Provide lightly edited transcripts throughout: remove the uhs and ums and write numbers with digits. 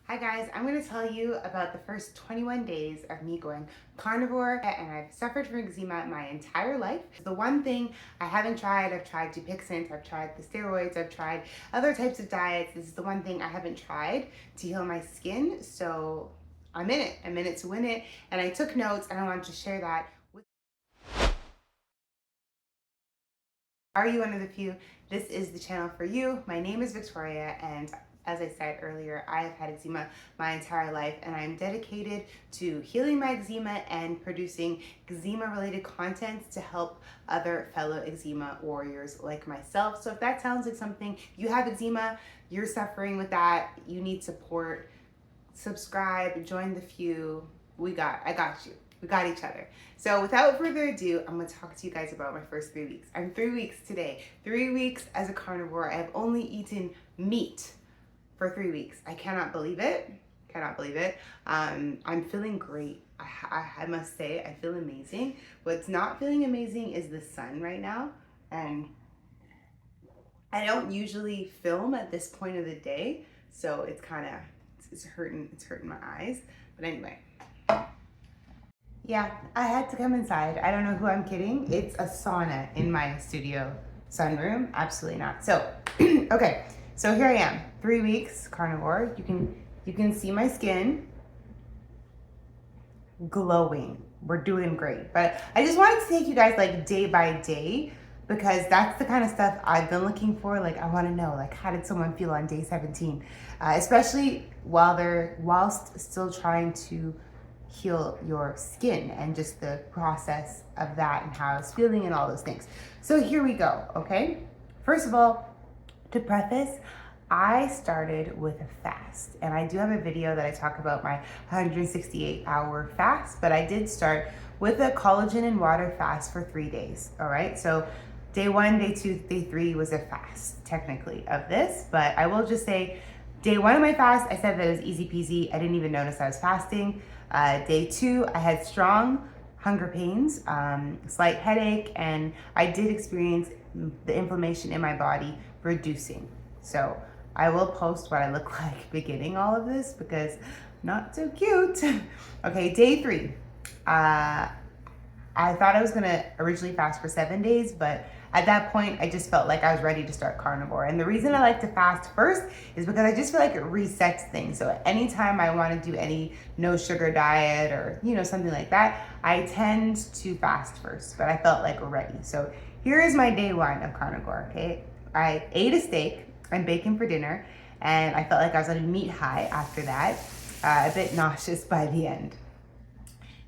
Hi guys, I'm going to tell you about the first 21 days of me going carnivore, and I've suffered from eczema my entire life. The one thing I haven't tried, I've tried dupixent, I've tried the steroids, I've tried other types of diets. This is the one thing I haven't tried to heal my skin, so I'm in it. I'm in it to win it, and I took notes and I wanted to share that with. Are you one of the few? This is the channel for you. My name is Victoria, and as I said earlier, I have had eczema my entire life, and I'm dedicated to healing my eczema and producing eczema-related content to help other fellow eczema warriors like myself. So if that sounds like something, you have eczema, you're suffering with that, you need support, subscribe, join the few. I got you. We got each other. So without further ado, I'm gonna talk to you guys about my first 3 weeks. I'm 3 weeks today. 3 weeks as a carnivore. I have only eaten meat for 3 weeks. I cannot believe it. Cannot believe it. I'm feeling great. I must say, I feel amazing. What's not feeling amazing is the sun right now. And I don't usually film at this point of the day, so it's kind of, it's hurting my eyes. But anyway. Yeah, I had to come inside. I don't know who I'm kidding. It's a sauna in my studio sunroom. Absolutely not. So, okay. So here I am, 3 weeks carnivore. You can see my skin glowing. We're doing great. But I just wanted to take you guys like day by day, because that's the kind of stuff I've been looking for. Like, I want to know, like, how did someone feel on day 17? Especially whilst still trying to heal your skin, and just the process of that and how it's feeling and all those things. So here we go, okay? First of all, to preface, I started with a fast, and I do have a video that I talk about my 168-hour fast, but I did start with a collagen and water fast for 3 days, all right? So day 1, day 2, day 3 was a fast, technically, of this, but I will just say, day 1 of my fast, I said that it was easy peasy. I didn't even notice I was fasting. Day 2, I had strong hunger pains, slight headache, and I did experience the inflammation in my body reducing. So I will post what I look like beginning all of this, because not so cute. Okay, day 3. I thought I was gonna originally fast for 7 days, but at that point, I just felt like I was ready to start carnivore. And the reason I like to fast first is because I just feel like it resets things. So anytime I want to do any no sugar diet or, something like that, I tend to fast first, but I felt like we're ready. So here is my day 1 of carnivore, okay? I ate a steak and bacon for dinner, and I felt like I was on a meat high after that, a bit nauseous by the end.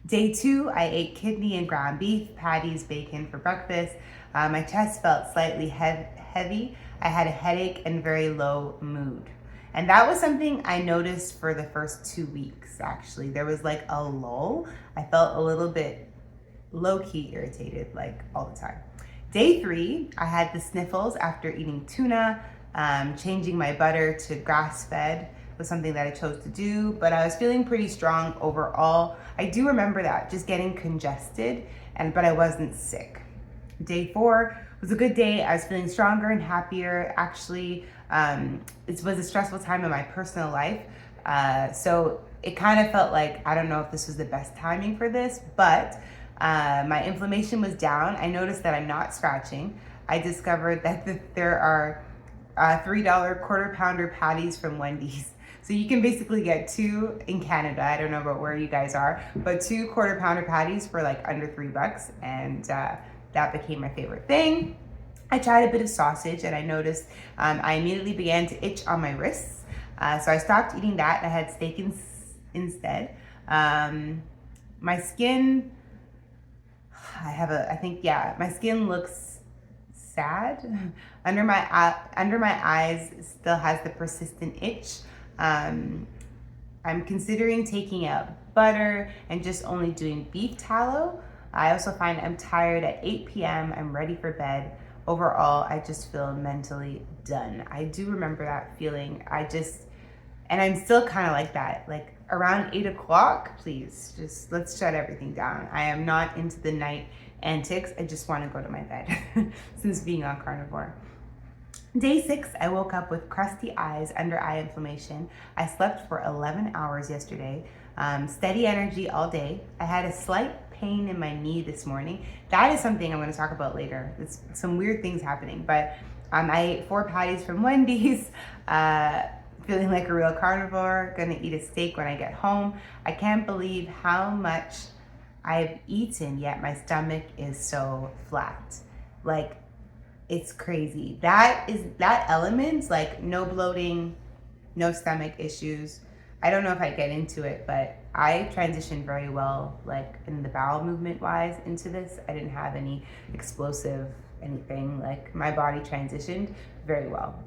Day 2, I ate kidney and ground beef, patties, bacon for breakfast. My chest felt slightly heavy. I had a headache and very low mood. And that was something I noticed for the first 2 weeks, actually. There was like a lull. I felt a little bit low-key irritated, like all the time. Day 3, I had the sniffles after eating tuna. Changing my butter to grass-fed was something that I chose to do, but I was feeling pretty strong overall. I do remember that, just getting congested, but I wasn't sick. Day 4 was a good day. I was feeling stronger and happier. Actually, it was a stressful time in my personal life. So it kind of felt like, I don't know if this was the best timing for this, but my inflammation was down. I noticed that I'm not scratching. I discovered that there are $3 quarter pounder patties from Wendy's. So you can basically get 2 in Canada. I don't know about where you guys are, but 2 quarter pounder patties for like under $3. And that became my favorite thing. I tried a bit of sausage, and I noticed I immediately began to itch on my wrists. So I stopped eating that. I had steak instead. My skin, my skin looks sad. Under my eyes still has the persistent itch. I'm considering taking out butter and just only doing beef tallow. I also find I'm tired at 8 p.m. I'm ready for bed. Overall, I just feel mentally done. I do remember that feeling. And I'm still kind of like that. Like around 8 o'clock, please, just let's shut everything down. I am not into the night antics. I just want to go to my bed since being on carnivore. Day 6, I woke up with crusty eyes, under eye inflammation. I slept for 11 hours yesterday. Steady energy all day. I had a slight pain in my knee this morning. That is something I'm going to talk about later. It's some weird things happening, but I ate 4 patties from Wendy's. Feeling like a real carnivore. Gonna eat a steak when I get home. I can't believe how much I've eaten, yet my stomach is so flat. Like, it's crazy. That element, like no bloating, no stomach issues. I don't know if I get into it, but I transitioned very well, like in the bowel movement wise into this. I didn't have any explosive anything. Like my body transitioned very well.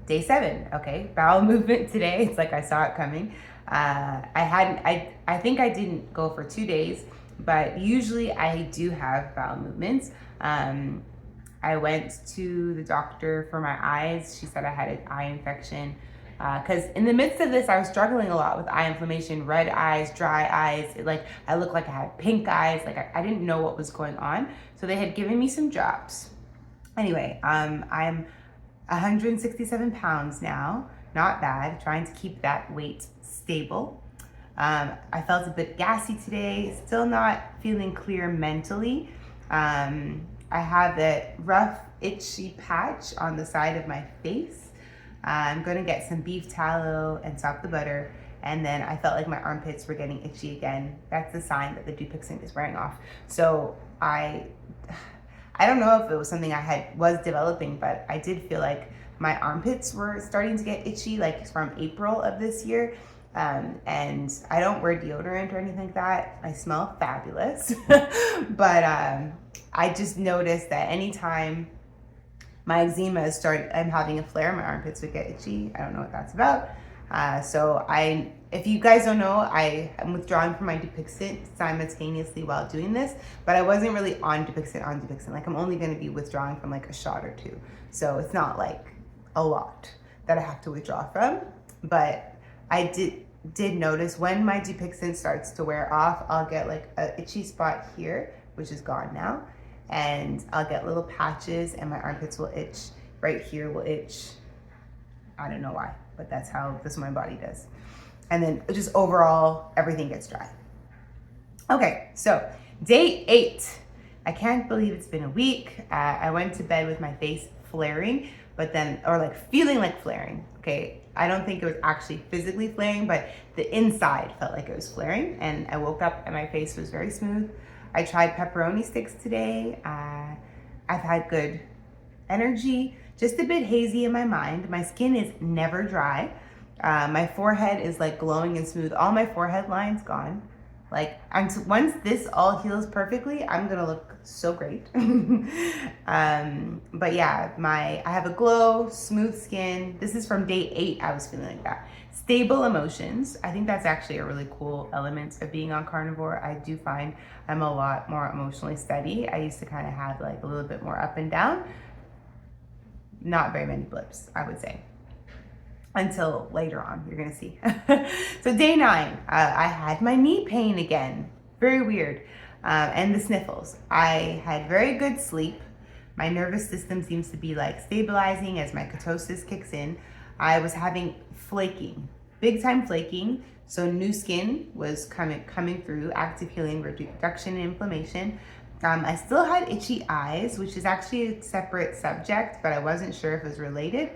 Day 7, okay, bowel movement today. It's like I saw it coming. I think I didn't go for 2 days, but usually I do have bowel movements. I went to the doctor for my eyes. She said I had an eye infection. Because in the midst of this, I was struggling a lot with eye inflammation, red eyes, dry eyes. I looked like I had pink eyes. Like I didn't know what was going on. So they had given me some drops. Anyway, I'm 167 pounds now. Not bad. Trying to keep that weight stable. I felt a bit gassy today. Still not feeling clear mentally. I have a rough, itchy patch on the side of my face. I'm gonna get some beef tallow and sop the butter. And then I felt like my armpits were getting itchy again. That's the sign that the dupixent is wearing off. So I don't know if it was something was developing, but I did feel like my armpits were starting to get itchy, like from April of this year. And I don't wear deodorant or anything like that. I smell fabulous. But I just noticed that anytime my eczema I'm having a flare, my armpits would get itchy. I don't know what that's about. If you guys don't know, I am withdrawing from my dupixent simultaneously while doing this, but I wasn't really on dupixent. Like I'm only gonna be withdrawing from like a shot or 2. So it's not like a lot that I have to withdraw from. But I did notice when my dupixent starts to wear off, I'll get like a itchy spot here, which is gone now. And I'll get little patches and my armpits will itch. Right here will itch. I don't know why, but that's how my body does. And then just overall, everything gets dry. Okay, so day 8. I can't believe it's been a week. I went to bed with my face flaring, or like feeling like flaring. Okay, I don't think it was actually physically flaring, but the inside felt like it was flaring. And I woke up and my face was very smooth. I tried pepperoni sticks today. I've had good energy, just a bit hazy in my mind. My skin is never dry. My forehead is like glowing and smooth. All my forehead lines gone. Like once this all heals perfectly, I'm gonna look so great. But yeah, I have a glow, smooth skin. This is from day 8. I was feeling like that. Stable emotions. I think that's actually a really cool element of being on carnivore. I do find I'm a lot more emotionally steady. I used to kind of have like a little bit more up and down. Not very many blips, I would say. Until later on, you're gonna see. So day 9, I had my knee pain again. Very weird. And the sniffles. I had very good sleep. My nervous system seems to be like stabilizing as my ketosis kicks in. I was having flaking, big time flaking. So new skin was coming through, active healing, reduction in inflammation. I still had itchy eyes, which is actually a separate subject, but I wasn't sure if it was related.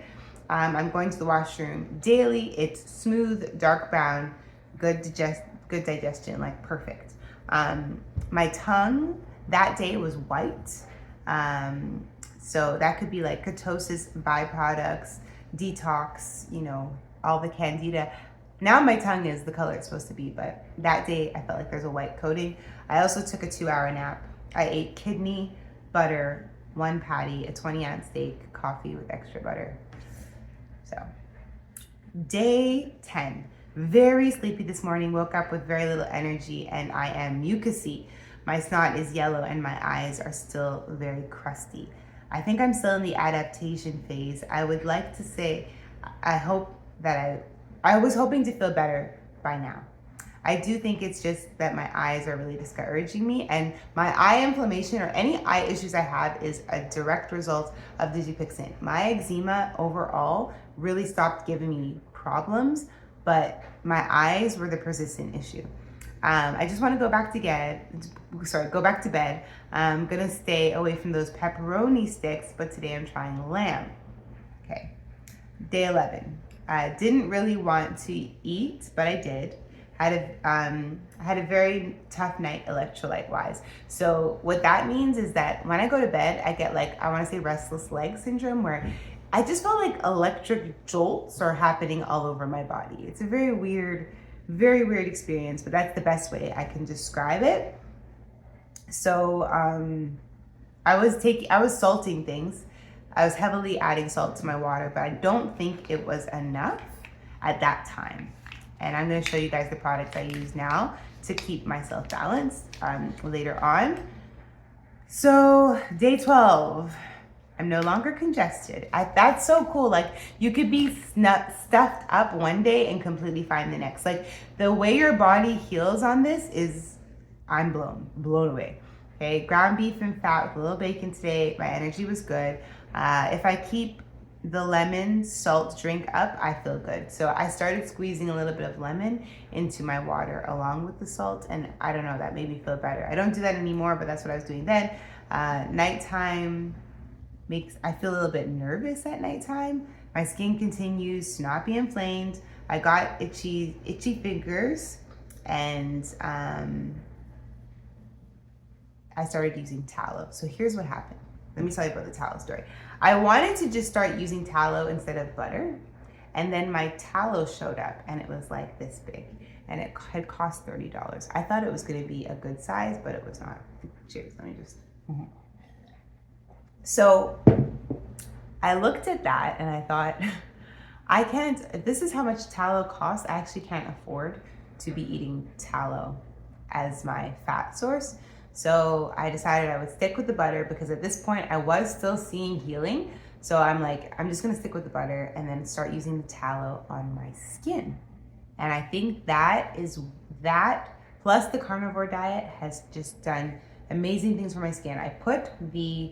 I'm going to the washroom daily. It's smooth, dark brown, good digestion, like perfect. My tongue that day was white. So that could be like ketosis byproducts, detox, all the candida. Now my tongue is the color it's supposed to be, but that day I felt like there's a white coating. I also took a 2-hour nap. I ate kidney, butter, 1 patty, a 20-ounce steak, coffee with extra butter. So, day 10. Very sleepy this morning, woke up with very little energy, and I am mucousy. My snot is yellow and my eyes are still very crusty. I think I'm still in the adaptation phase. I would like to say, I was hoping to feel better by now. I do think it's just that my eyes are really discouraging me, and my eye inflammation or any eye issues I have is a direct result of the dupixent. My eczema overall really stopped giving me problems, but my eyes were the persistent issue. I just want to go back to bed. I'm gonna stay away from those pepperoni sticks, but today I'm trying lamb. Okay, day 11. I didn't really want to eat, but I did. Had a very tough night electrolyte wise. So what that means is that when I go to bed, I get like, I want to say restless leg syndrome, where I just felt like electric jolts are happening all over my body. It's a very weird experience, but that's the best way I can describe it. So I was salting things. I was heavily adding salt to my water, but I don't think it was enough at that time. And I'm gonna show you guys the products I use now to keep myself balanced later on. So day 12, I'm no longer congested. That's so cool. Like, you could be stuffed up one day and completely fine the next. Like, the way your body heals on this is, I'm blown away. Okay, ground beef and fat with a little bacon today. My energy was good. If I keep the lemon salt drink up, I feel good. So I started squeezing a little bit of lemon into my water along with the salt, and I don't know, that made me feel better. I don't do that anymore, but that's what I was doing then. Nighttime I feel a little bit nervous at nighttime. My skin continues to not be inflamed. I got itchy fingers, and I started using tallow. So here's what happened. Let me tell you about the tallow story. I wanted to just start using tallow instead of butter, and then my tallow showed up, and it was like this big, and it had cost $30. I thought it was gonna be a good size, but it was not. Cheers, let me just. So I looked at that and I thought, if this is how much tallow costs, I actually can't afford to be eating tallow as my fat source. So I decided I would stick with the butter, because at this point I was still seeing healing. So I'm like, I'm just gonna stick with the butter and then start using the tallow on my skin. And I think that plus the carnivore diet has just done amazing things for my skin. I put the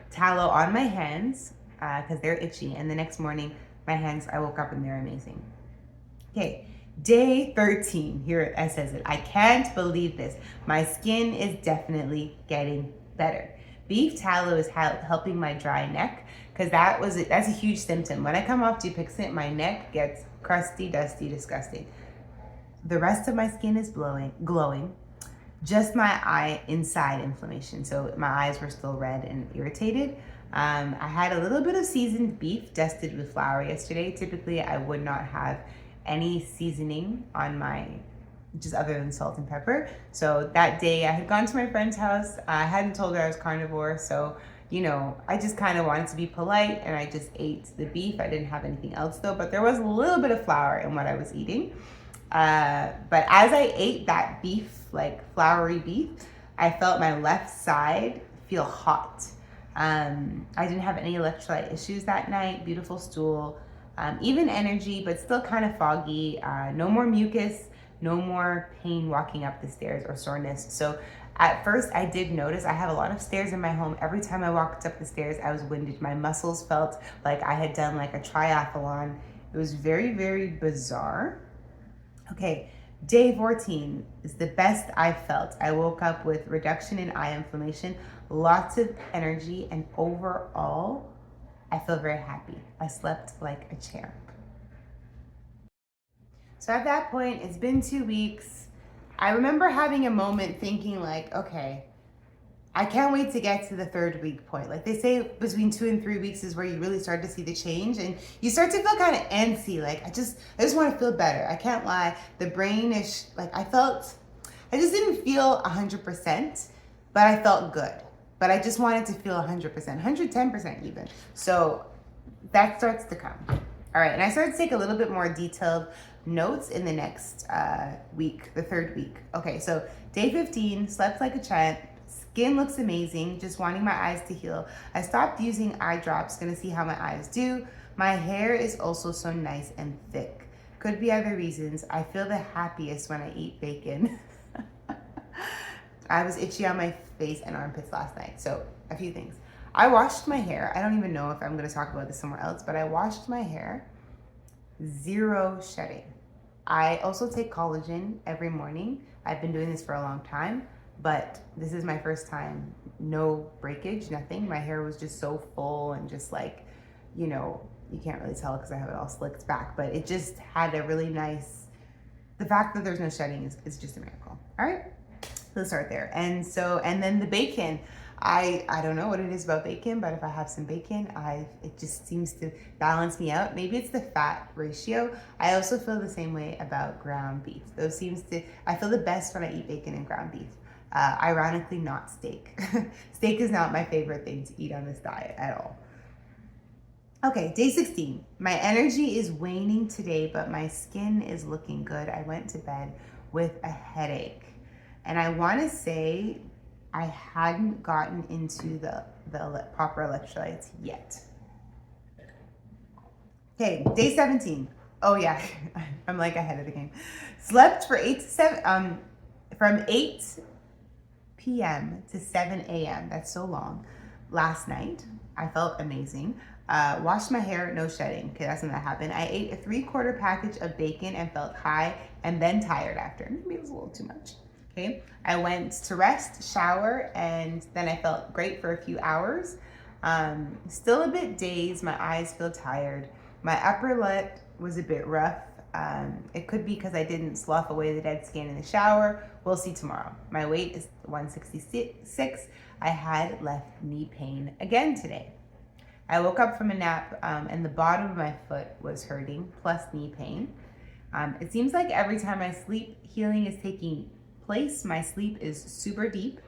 tallow on my hands because they're itchy, and the next morning my hands, I woke up and they're amazing. Okay, day 13, here it says it. I can't believe this. My skin is definitely getting better. Beef tallow is helping my dry neck, because that's a huge symptom. When I come off dupixent, my neck gets crusty, dusty, disgusting. The rest of my skin is glowing. Just my eye inside inflammation. So my eyes were still red and irritated. I had a little bit of seasoned beef dusted with flour yesterday. Typically, I would not have any seasoning on just other than salt and pepper. So that day I had gone to my friend's house. I hadn't told her I was carnivore. So, I just kind of wanted to be polite, and I just ate the beef. I didn't have anything else though, but there was a little bit of flour in what I was eating. But as I ate that beef, like floury beef, I felt my left side feel hot. I didn't have any electrolyte issues that night. Beautiful stool, even energy, but still kind of foggy. No more mucus, no more pain walking up the stairs or soreness. So at first I did notice, I have a lot of stairs in my home. Every time I walked up the stairs, I was winded. My muscles felt like I had done like a triathlon. It was very, very bizarre. Okay, day 14 is the best I've felt. I woke up with reduction in eye inflammation, lots of energy, and overall, I feel very happy. I slept like a champ. So at that point, it's been 2 weeks. I remember having a moment thinking like, okay, I can't wait to get to the 3rd week point. Like they say between 2 and 3 weeks is where you really start to see the change, and you start to feel kind of antsy. Like I just want to feel better. I can't lie. The brain is like, I just didn't feel 100%, but I felt good. But I just wanted to feel 100%, 110% even. So that starts to come. All right, and I started to take a little bit more detailed notes in the next week, the 3rd week. Okay, so day 15, slept like a champ. Skin looks amazing, just wanting my eyes to heal. I stopped using eye drops, gonna see how my eyes do. My hair is also so nice and thick. Could be other reasons. I feel the happiest when I eat bacon. I was itchy on my face and armpits last night. So a few things. I washed my hair. I don't even know if I'm going to talk about this somewhere else, but I washed my hair. Zero shedding. I also take collagen every morning. I've been doing this for a long time, but this is my first time. No breakage, nothing. My hair was just so full and just like, you know, you can't really tell because I have it all slicked back, but it just had a really nice, the fact that there's no shedding is just a miracle. All right, let's start there. And then the bacon, I don't know what it is about bacon, but if I have some bacon, it just seems to balance me out. Maybe it's the fat ratio. I also feel the same way about ground beef. I feel the best when I eat bacon and ground beef. Ironically, not steak. Steak is not my favorite thing to eat on this diet at all. Okay, day 16. My energy is waning today, but my skin is looking good. I went to bed with a headache. And I want to say I hadn't gotten into the proper electrolytes yet. Okay, day 17. Oh yeah, I'm like ahead of the game. Slept for from 8 p.m. to 7 a.m. That's so long. Last night, I felt amazing. Washed my hair, no shedding. Okay, that's when that happened. I ate a 3/4 package of bacon and felt high and then tired after. Maybe it was a little too much. Okay, I went to rest, shower, and then I felt great for a few hours. Still a bit dazed. My eyes feel tired. My upper lip was a bit rough. It could be because I didn't slough away the dead skin in the shower. We'll see tomorrow. My weight is 166. I had left knee pain again today. I woke up from a nap and the bottom of my foot was hurting, plus knee pain. It seems like every time I sleep, healing is taking place. My sleep is super deep.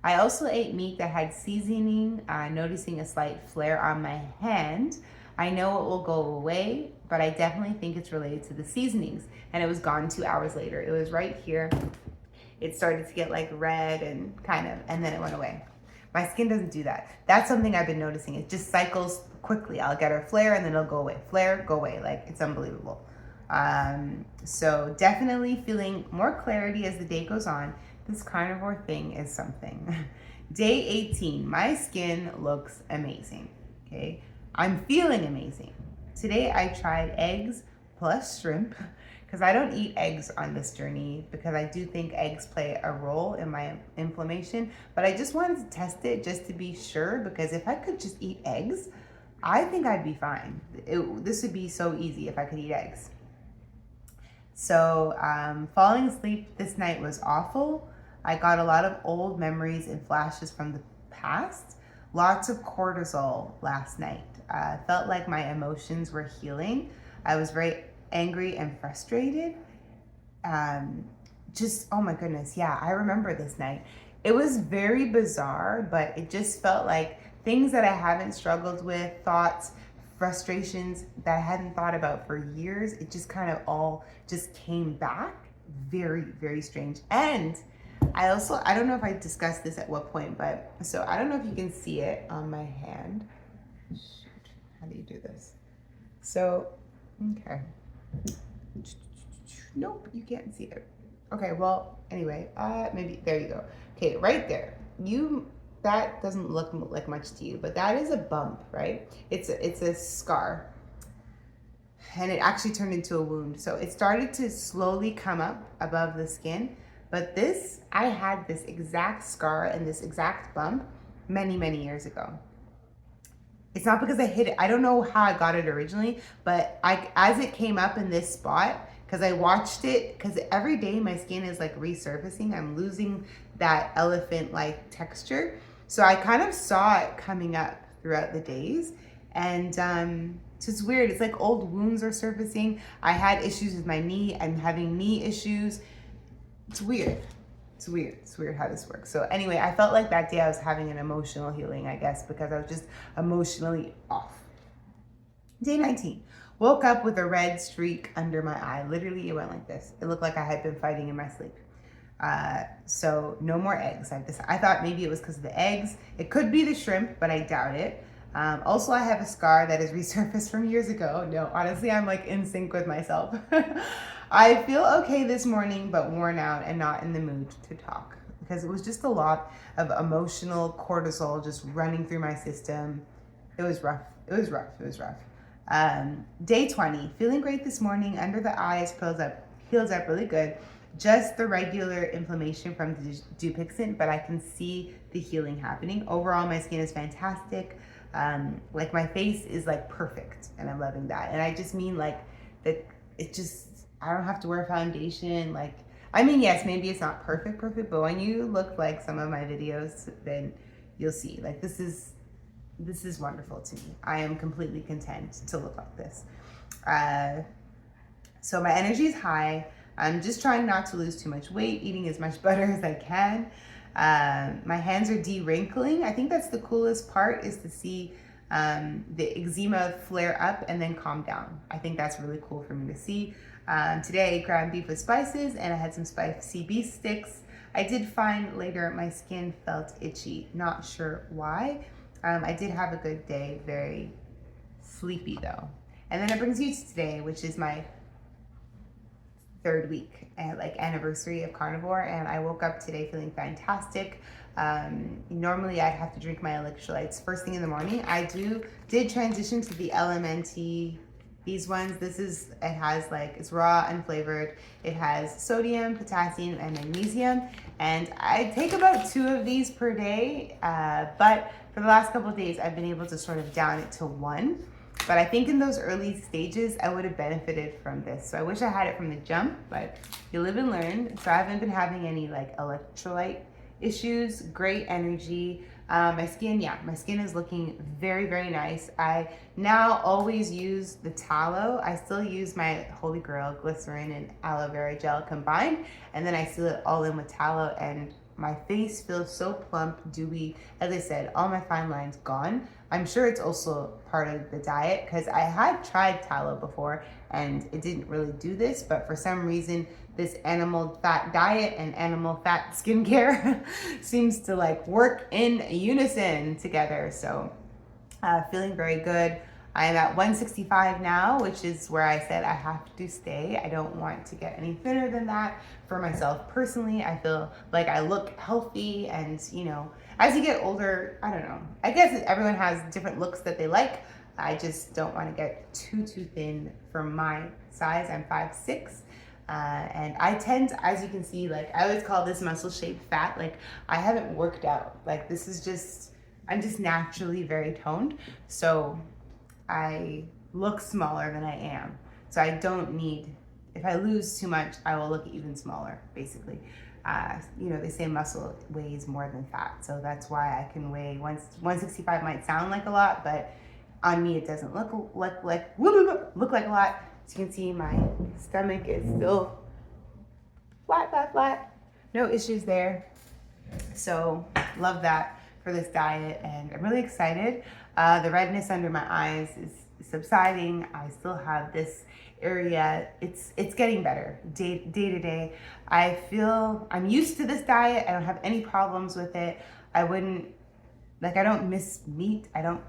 I also ate meat that had seasoning, noticing a slight flare on my hand. I know it will go away, but I definitely think it's related to the seasonings. And it was gone 2 hours later. It was right here. It started to get like red and and then it went away. My skin doesn't do that. That's something I've been noticing. It just cycles quickly. I'll get a flare and then it'll go away. Flare, go away. Like, it's unbelievable. So definitely feeling more clarity as the day goes on. This carnivore thing is something. Day 18, my skin looks amazing. Okay, I'm feeling amazing. Today I tried eggs plus shrimp because I don't eat eggs on this journey because I do think eggs play a role in my inflammation, but I just wanted to test it just to be sure, because if I could just eat eggs, I think I'd be fine. This would be so easy if I could eat eggs. So falling asleep this night was awful. I got a lot of old memories and flashes from the past. Lots of cortisol last night. Felt like my emotions were healing. I was very angry and frustrated. Oh my goodness, yeah, I remember this night. It was very bizarre, but it just felt like things that I haven't struggled with, thoughts, frustrations that I hadn't thought about for years, it just kind of all just came back. Very, very strange. And I don't know if I discussed this at what point, but so I don't know if you can see it on my hand. Shoot, how do you do this? So, okay. Nope, you can't see it. Okay, well, anyway, maybe, there you go. Okay, right there. That doesn't look like much to you, but that is a bump, right? It's a scar. And it actually turned into a wound. So it started to slowly come up above the skin. But I had this exact scar and this exact bump many, many years ago. It's not because I hit it. I don't know how I got it originally, but as it came up in this spot, because I watched it, because every day my skin is like resurfacing. I'm losing that elephant-like texture. So I kind of saw it coming up throughout the days. And so it's weird. It's like old wounds are surfacing. I had issues with my knee. I'm having knee issues. It's weird. It's weird how this works. So anyway, I felt like that day I was having an emotional healing, I guess, because I was just emotionally off. Day 19. Woke up with a red streak under my eye. Literally, it went like this. It looked like I had been fighting in my sleep. So no more eggs. I thought maybe it was because of the eggs. It could be the shrimp, but I doubt it. Also, I have a scar that has resurfaced from years ago. No, honestly, I'm like in sync with myself. I feel okay this morning, but worn out and not in the mood to talk because it was just a lot of emotional cortisol just running through my system. It was rough. It was rough. It was rough. Day 20, feeling great this morning. Under the eyes, heals up really good. Just the regular inflammation from the dupixent, but I can see the healing happening. Overall, my skin is fantastic. Like my face is like perfect, and I'm loving that. And I just mean like that. It just, I don't have to wear foundation. Like, I mean, yes, maybe it's not perfect, but when you look like some of my videos, then you'll see like this is wonderful to me. I am completely content to look like this. So my energy is high. I'm just trying not to lose too much weight, eating as much butter as I can. My hands are de-wrinkling. I think that's the coolest part, is to see the eczema flare up and then calm down. I think that's really cool for me to see. Today I ate ground beef with spices and I had some spicy beef sticks. I did find later my skin felt itchy. Not sure why. I did have a good day, very sleepy though. And then it brings you to today, which is my 3rd week and like anniversary of Carnivore, and I woke up today feeling fantastic. Normally I'd have to drink my electrolytes first thing in the morning. I did transition to the LMNT, these ones. It has like, it's raw, unflavored. It has sodium, potassium, and magnesium. And I take about 2 of these per day, but for the last couple of days, I've been able to sort of down it to 1. But I think in those early stages, I would have benefited from this. So I wish I had it from the jump, but you live and learn. So I haven't been having any like electrolyte issues, great energy. My skin is looking very, very nice. I now always use the tallow. I still use my holy grail, glycerin and aloe vera gel combined, and then I seal it all in with tallow, and my face feels so plump, dewy. As I said, all my fine lines gone. I'm sure it's also part of the diet, because I had tried tallow before and it didn't really do this, but for some reason this animal fat diet and animal fat skincare seems to like work in unison together. So feeling very good. I am at 165 now, which is where I said I have to stay. I don't want to get any thinner than that. For myself personally, I feel like I look healthy, and you know, as you get older, I don't know. I guess everyone has different looks that they like. I just don't want to get too thin for my size. I'm 5'6". And I tend to, as you can see, like I always call this muscle shaped fat. Like I haven't worked out. Like this is just, I'm just naturally very toned. So I look smaller than I am. So I don't need, if I lose too much, I will look even smaller, basically. You know, they say muscle weighs more than fat. So that's why I can weigh, 165 might sound like a lot, but on me it doesn't look like a lot. As you can see, my stomach is still flat. No issues there. So love that for this diet, and I'm really excited. The redness under my eyes is subsiding. I still have this area. It's getting better day to day. I feel I'm used to this diet. I don't have any problems with it. I don't miss meat. I don't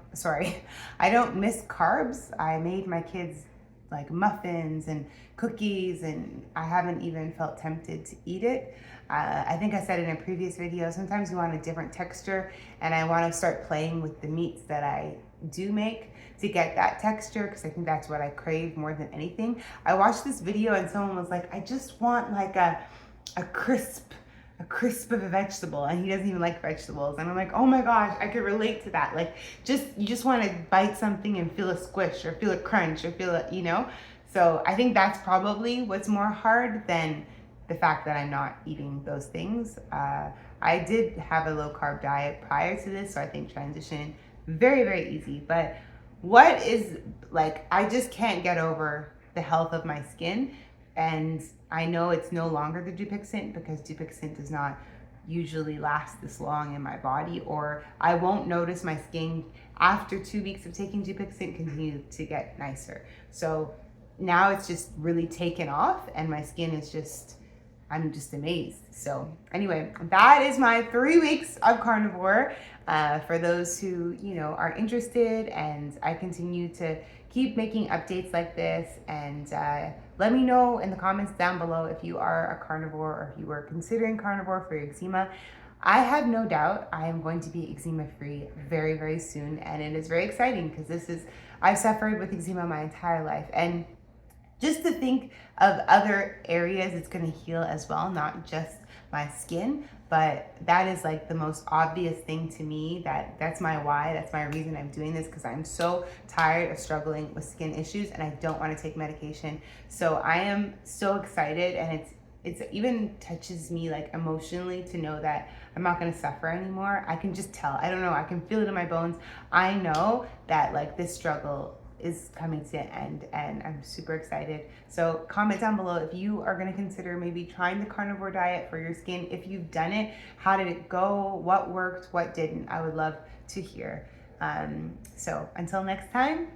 miss carbs. I made my kids like muffins and cookies, and I haven't even felt tempted to eat it. I think I said in a previous video, sometimes you want a different texture, and I want to start playing with the meats that I do make to get that texture, because I think that's what I crave more than anything. I watched this video and someone was like, I just want like a crisp of a vegetable, and he doesn't even like vegetables. And I'm like, oh my gosh, I could relate to that. Like you just want to bite something and feel a squish or feel a crunch or feel a, you know? So I think that's probably what's more hard than the fact that I'm not eating those things. I did have a low carb diet prior to this, so I think transition very, very easy. But what is like, I just can't get over the health of my skin. And I know it's no longer the dupixent, because dupixent does not usually last this long in my body, or I won't notice my skin after 2 weeks of taking dupixent continue to get nicer. So now it's just really taken off, and my skin is just I'm just amazed. So anyway, that is my 3 weeks of carnivore. For those who, are interested, and I continue to keep making updates like this. And let me know in the comments down below if you are a carnivore or if you were considering carnivore for your eczema. I have no doubt I am going to be eczema free very, very soon. And it is very exciting because I've suffered with eczema my entire life. And just to think of other areas it's going to heal as well, not just my skin. But that is like the most obvious thing to me. That's my why. That's my reason I'm doing this, because I'm so tired of struggling with skin issues and I don't want to take medication. So I am so excited, and it's even touches me like emotionally to know that I'm not going to suffer anymore. I can just tell. I don't know. I can feel it in my bones. I know that like this struggle is coming to an end, and I'm super excited. So comment down below if you are going to consider maybe trying the carnivore diet for your skin. If you've done it, how did it go? What worked? What didn't? I would love to hear. So until next time,